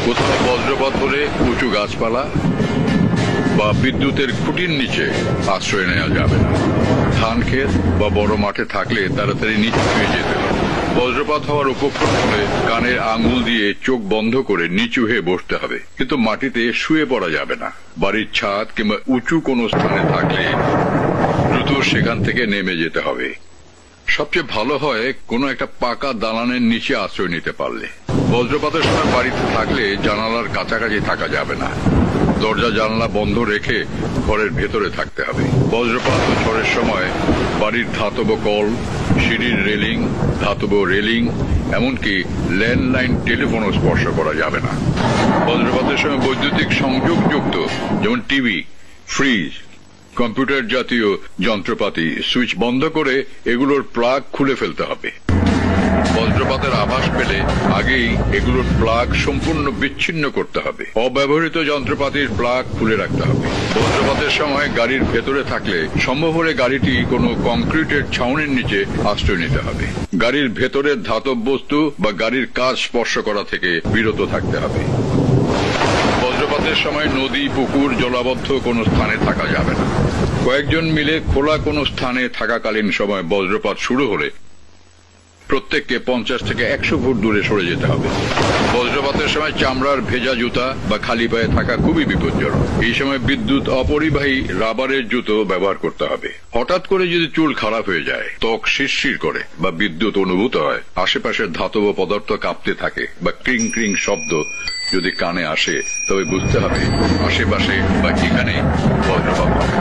কোথাও বজ্রপাত হলে উঁচু গাছপালা বা বিদ্যুতের খুঁটির নিচে আশ্রয় নেওয়া যাবে না। ধান ক্ষেত বা বড় মাঠে থাকলে তাড়াতাড়ি নিচু হয়ে যেতে হবে। বজ্রপাত হওয়ার উপক্রম হলে কানের আঙ্গুল দিয়ে চোখ বন্ধ করে নিচু হয়ে বসতে হবে, কিন্তু মাটিতে শুয়ে পড়া যাবে না। বাড়ির ছাদ কিংবা উঁচু কোনো স্থানে থাকলে দ্রুত সেখান থেকে নেমে যেতে হবে। সবচেয়ে ভালো হয় কোনো একটা পাকা দালানের নিচে আশ্রয় নিতে পারলে। বজ্রপাতের সময় বাড়িতে থাকলে জানালার কাছাকাছি থাকা যাবে না। দরজা জানালা বন্ধ রেখে ঘরের ভেতরে থাকতে হবে। বজ্রপাত ও ঝড়ের সময় বাড়ির ধাতব কল, সিঁড়ির রেলিং, ধাতব রেলিং, এমনকি ল্যান্ডলাইন টেলিফোনও স্পর্শ করা যাবে না। বজ্রপাতের সময় বৈদ্যুতিক সংযোগযুক্ত যেমন টিভি, ফ্রিজ, কম্পিউটার জাতীয় যন্ত্রপাতি সুইচ বন্ধ করে এগুলোর প্লাগ খুলে ফেলতে হবে। বজ্রপাতের আভাস পেলে আগেই এগুলোর প্লাগ সম্পূর্ণ বিচ্ছিন্ন করতে হবে। অব্যবহৃত যন্ত্রপাতির প্লাগ খুলে রাখতে হবে। বজ্রপাতের সময় গাড়ির ভেতরে থাকলে সম্ভব হলে গাড়িটি কোনো কংক্রিটের ছাউনির নিচে আশ্রয় নিতে হবে। গাড়ির ভেতরের ধাতব বস্তু বা গাড়ির কাজ স্পর্শ করা থেকে বিরত থাকতে হবে। বজ্রপাতের সময় নদী, পুকুর, জলাবদ্ধ কোনো স্থানে থাকা যাবে না। কয়েকজন মিলে খোলা কোনো স্থানে থাকাকালীন সময় বজ্রপাত শুরু হলে প্রত্যেককে 50 থেকে 100 ফুট দূরে সরে যেতে হবে। বজ্রপাতের সময় চামড়ার ভেজা জুতা বা খালি পায়ে থাকা খুবই বিপজ্জনক। এই সময় বিদ্যুৎ অপরিবাহী রাবারের জুতো ব্যবহার করতে হবে। হঠাৎ করে যদি চুল খারাপ হয়ে যায়, ত্বক শিরশির করে বা বিদ্যুৎ অনুভূত হয়, আশেপাশের ধাতব পদার্থ কাঁপতে থাকে বা ক্রিং ক্রিং শব্দ যদি কানে আসে, তবে বুঝতে হবে আশেপাশে বা এখানে বজ্রপাত হবে।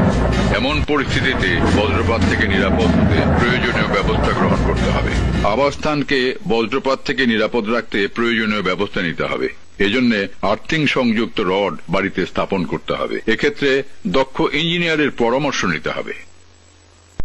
এমন পরিস্থিতিতে বজ্রপাত থেকে নিরাপদ হতে প্রয়োজনীয় ব্যবস্থা গ্রহণ করতে হবে। আবাসস্থানকে বজ্রপাত থেকে নিরাপদ রাখতে প্রয়োজনীয় ব্যবস্থা নিতে হবে। এজন্য আর্থিং সংযুক্ত রড বাড়িতে স্থাপন করতে হবে। এক্ষেত্রে দক্ষ ইঞ্জিনিয়ারের পরামর্শ নিতে হবে।